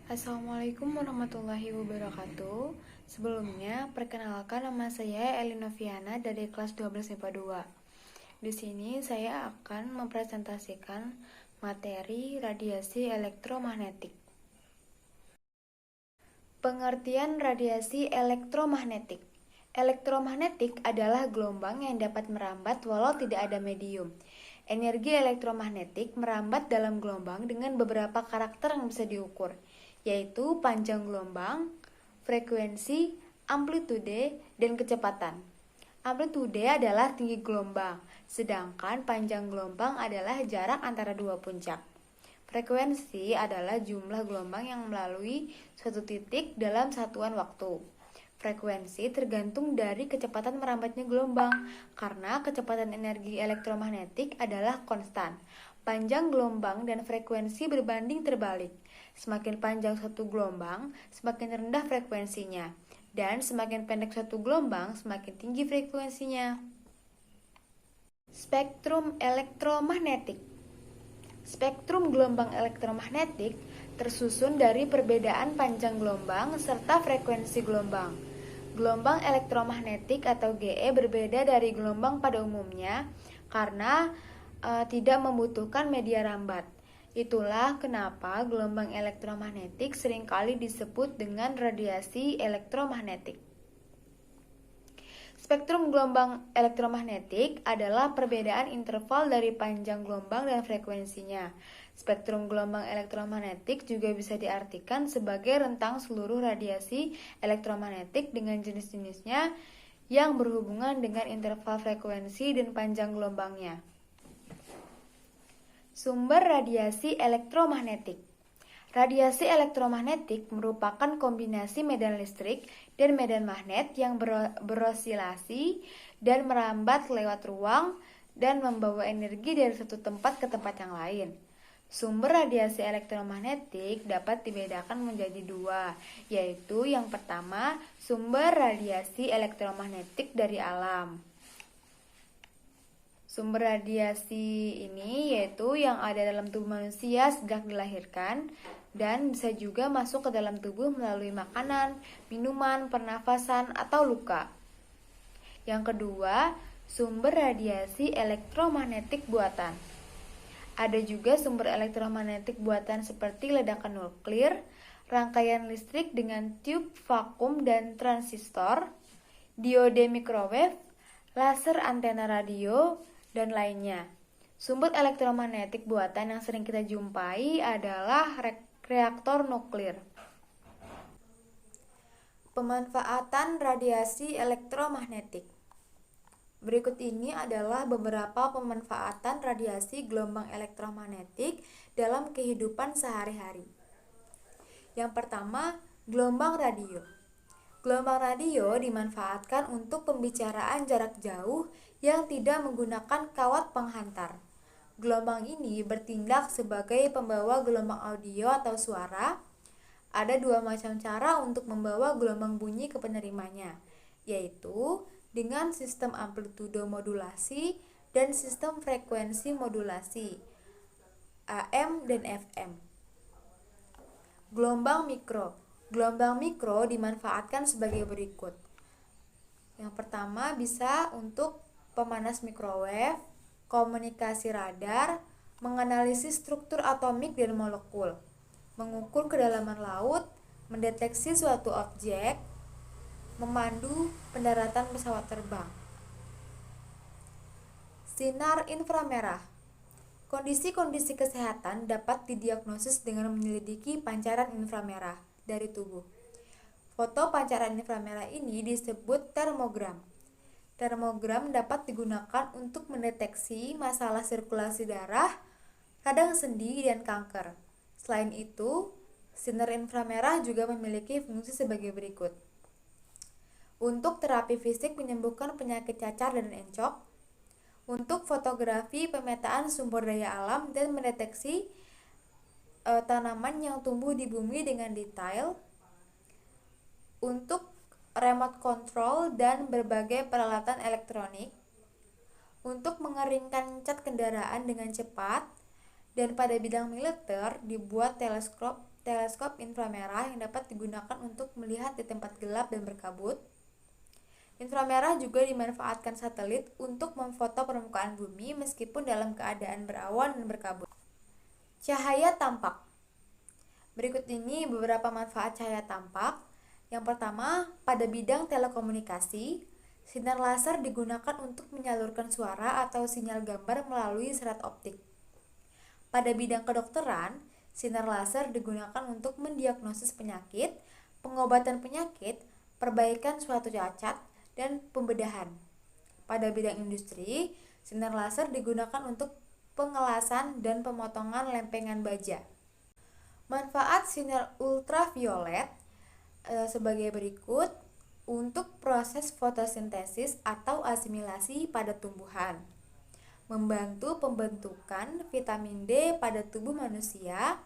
Assalamualaikum warahmatullahi wabarakatuh. Sebelumnya, perkenalkan nama saya Elinoviana dari kelas 12 MIPA 2. Di sini saya akan mempresentasikan materi radiasi elektromagnetik. Pengertian radiasi elektromagnetik. Elektromagnetik adalah gelombang yang dapat merambat walau tidak ada medium. Energi elektromagnetik merambat dalam gelombang dengan beberapa karakter yang bisa diukur, yaitu panjang gelombang, frekuensi, amplitude, dan kecepatan. Amplitude adalah tinggi gelombang, sedangkan panjang gelombang adalah jarak antara dua puncak. Frekuensi adalah jumlah gelombang yang melalui suatu titik dalam satuan waktu. Frekuensi tergantung dari kecepatan merambatnya gelombang, karena kecepatan energi elektromagnetik adalah konstan. Panjang gelombang dan frekuensi berbanding terbalik. Semakin panjang satu gelombang, semakin rendah frekuensinya. Dan semakin pendek satu gelombang, semakin tinggi frekuensinya. Spektrum elektromagnetik. Spektrum gelombang elektromagnetik tersusun dari perbedaan panjang gelombang serta frekuensi gelombang. Gelombang elektromagnetik atau GE berbeda dari gelombang pada umumnya karena tidak membutuhkan media rambat. Itulah kenapa gelombang elektromagnetik seringkali disebut dengan radiasi elektromagnetik. Spektrum gelombang elektromagnetik adalah perbedaan interval dari panjang gelombang dan frekuensinya. Spektrum gelombang elektromagnetik juga bisa diartikan sebagai rentang seluruh radiasi elektromagnetik dengan jenis-jenisnya yang berhubungan dengan interval frekuensi dan panjang gelombangnya. Sumber radiasi elektromagnetik. Radiasi elektromagnetik merupakan kombinasi medan listrik dan medan magnet yang berosilasi dan merambat lewat ruang dan membawa energi dari satu tempat ke tempat yang lain. Sumber radiasi elektromagnetik dapat dibedakan menjadi dua, yaitu yang pertama, sumber radiasi elektromagnetik dari alam. Sumber radiasi ini yaitu yang ada dalam tubuh manusia sejak dilahirkan dan bisa juga masuk ke dalam tubuh melalui makanan, minuman, pernafasan, atau luka. Yang kedua, sumber radiasi elektromagnetik buatan. Ada juga sumber elektromagnetik buatan seperti ledakan nuklir, rangkaian listrik dengan tiup vakum dan transistor, diode microwave, laser antena radio, dan lainnya. Sumber elektromagnetik buatan yang sering kita jumpai adalah reaktor nuklir. Pemanfaatan radiasi elektromagnetik. Berikut ini adalah beberapa pemanfaatan radiasi gelombang elektromagnetik dalam kehidupan sehari-hari. Yang pertama, gelombang radio. Gelombang radio dimanfaatkan untuk pembicaraan jarak jauh yang tidak menggunakan kawat penghantar. Gelombang ini bertindak sebagai pembawa gelombang audio atau suara. Ada dua macam cara untuk membawa gelombang bunyi ke penerimanya, yaitu dengan sistem amplitudo modulasi dan sistem frekuensi modulasi AM dan FM. Gelombang mikro. Gelombang mikro dimanfaatkan sebagai berikut. Yang pertama bisa untuk pemanas microwave, komunikasi radar, menganalisis struktur atomik dan molekul, mengukur kedalaman laut, mendeteksi suatu objek, memandu pendaratan pesawat terbang. Sinar inframerah. Kondisi-kondisi kesehatan dapat didiagnosis dengan menyelidiki pancaran inframerah dari tubuh. Foto pancaran inframerah ini disebut termogram. Termogram dapat digunakan untuk mendeteksi masalah sirkulasi darah, radang sendi, dan kanker. Selain itu, sinar inframerah juga memiliki fungsi sebagai berikut. Untuk terapi fisik menyembuhkan penyakit cacar dan encok, untuk fotografi pemetaan sumber daya alam dan mendeteksi tanaman yang tumbuh di bumi dengan detail, untuk remote control dan berbagai peralatan elektronik, untuk mengeringkan cat kendaraan dengan cepat, dan pada bidang militer dibuat teleskop teleskop inframerah yang dapat digunakan untuk melihat di tempat gelap dan berkabut. Inframerah juga dimanfaatkan satelit untuk memfoto permukaan bumi meskipun dalam keadaan berawan dan berkabut. Cahaya tampak. Berikut ini beberapa manfaat cahaya tampak. Yang pertama, pada bidang telekomunikasi, sinar laser digunakan untuk menyalurkan suara atau sinyal gambar melalui serat optik. Pada bidang kedokteran, sinar laser digunakan untuk mendiagnosis penyakit, pengobatan penyakit, perbaikan suatu cacat, dan pembedahan. Pada bidang industri, sinar laser digunakan untuk pengelasan dan pemotongan lempengan baja. Manfaat sinar ultraviolet sebagai berikut untuk proses fotosintesis atau asimilasi pada tumbuhan, membantu pembentukan vitamin D pada tubuh manusia,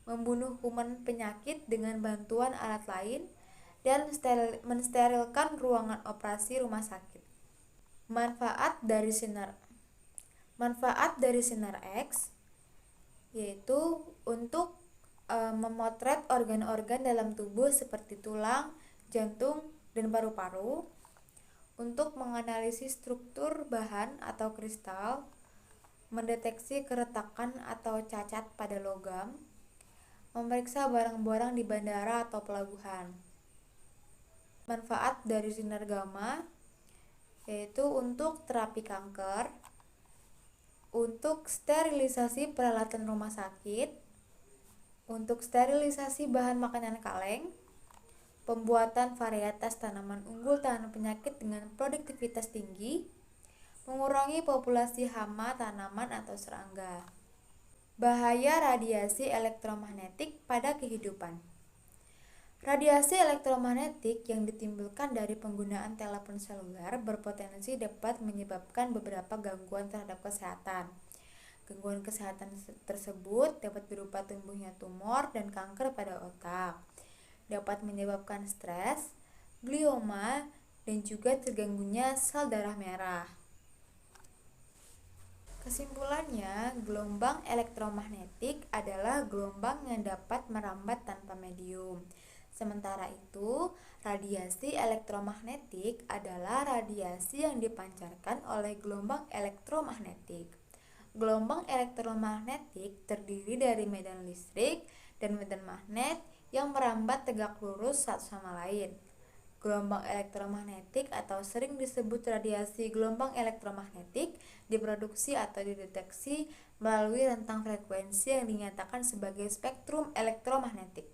membunuh kuman penyakit dengan bantuan alat lain, dan mensterilkan ruangan operasi rumah sakit. Manfaat dari sinar X yaitu untuk memotret organ-organ dalam tubuh seperti tulang, jantung, dan paru-paru, untuk menganalisis struktur bahan atau kristal, mendeteksi keretakan atau cacat pada logam, memeriksa barang-barang di bandara atau pelabuhan. Manfaat dari sinar gamma yaitu untuk terapi kanker, untuk sterilisasi peralatan rumah sakit, untuk sterilisasi bahan makanan kaleng, pembuatan varietas tanaman unggul tahan penyakit dengan produktivitas tinggi, mengurangi populasi hama tanaman atau serangga. Bahaya radiasi elektromagnetik pada kehidupan. Radiasi elektromagnetik yang ditimbulkan dari penggunaan telepon seluler berpotensi dapat menyebabkan beberapa gangguan terhadap kesehatan. Gangguan kesehatan tersebut dapat berupa tumbuhnya tumor dan kanker pada otak, dapat menyebabkan stres, glioma, dan juga terganggunya sel darah merah. Kesimpulannya, gelombang elektromagnetik adalah gelombang yang dapat merambat tanpa medium. Sementara itu, radiasi elektromagnetik adalah radiasi yang dipancarkan oleh gelombang elektromagnetik. Gelombang elektromagnetik terdiri dari medan listrik dan medan magnet yang merambat tegak lurus satu sama lain. Gelombang elektromagnetik atau sering disebut radiasi gelombang elektromagnetik diproduksi atau dideteksi melalui rentang frekuensi yang dinyatakan sebagai spektrum elektromagnetik.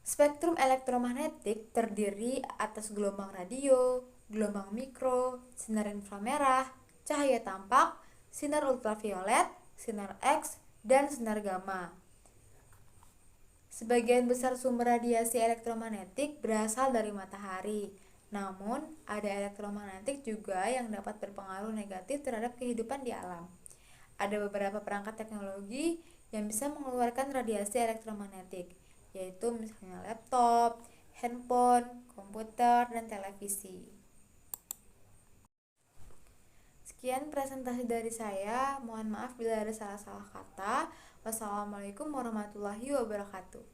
Spektrum elektromagnetik terdiri atas gelombang radio, gelombang mikro, sinar inframerah, cahaya tampak, sinar ultraviolet, sinar X, dan sinar gamma. Sebagian besar sumber radiasi elektromagnetik berasal dari matahari. Namun, ada elektromagnetik juga yang dapat berpengaruh negatif terhadap kehidupan di alam. Ada beberapa perangkat teknologi yang bisa mengeluarkan radiasi elektromagnetik, yaitu misalnya laptop, handphone, komputer, dan televisi. Sekian presentasi dari saya, mohon maaf bila ada salah-salah kata. Wassalamualaikum warahmatullahi wabarakatuh.